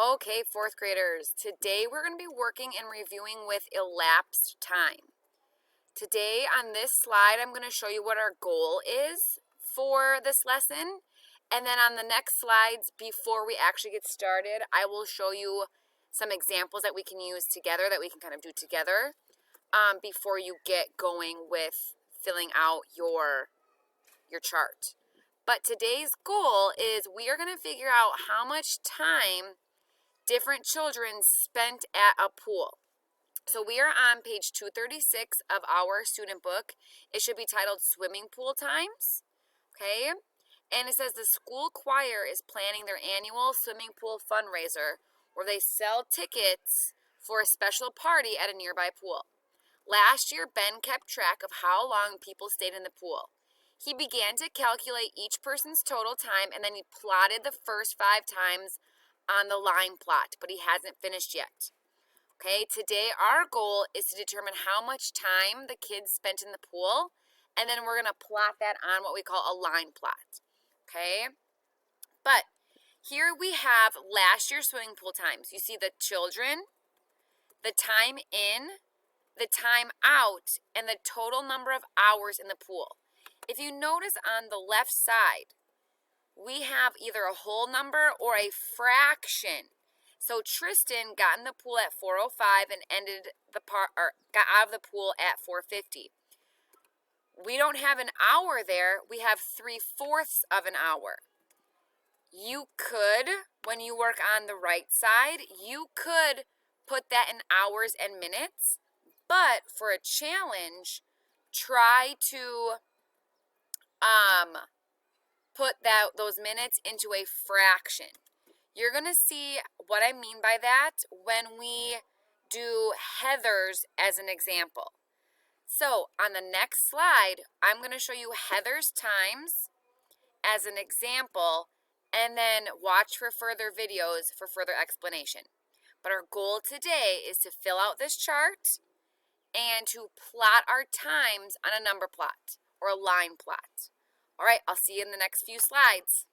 Okay, fourth graders, today we're going to be working and reviewing with elapsed time. Today on this slide, I'm going to show you what our goal is for this lesson. And then on the next slides, before we actually get started, I will show you some examples that we can use together, that we can kind of do together before you get going with filling out your chart. But today's goal is we are going to figure out how much time different children spent at a pool. So we are on page 236 of our student book. It should be titled Swimming Pool Times. Okay? And it says the school choir is planning their annual swimming pool fundraiser where they sell tickets for a special party at a nearby pool. Last year, Ben kept track of how long people stayed in the pool. He began to calculate each person's total time, and then he plotted the first 5 times on the line plot, but he hasn't finished yet. Okay, today our goal is to determine how much time the kids spent in the pool, and then we're going to plot that on what we call a line plot. Okay, but here we have last year's swimming pool times. You see the children, the time in, the time out, and the total number of hours in the pool. If you notice on the left side, we have either a whole number or a fraction. So Tristan got in the pool at 4:05 and got out of the pool at 4:50. We don't have an hour there. We have 3/4 of an hour. You could, when you work on the right side, you could put that in hours and minutes. But for a challenge, try to put those minutes into a fraction. You're going to see what I mean by that when we do Heather's as an example. So on the next slide, I'm going to show you Heather's times as an example, and then watch for further videos for further explanation. But our goal today is to fill out this chart and to plot our times on a number plot or a line plot. All right, I'll see you in the next few slides.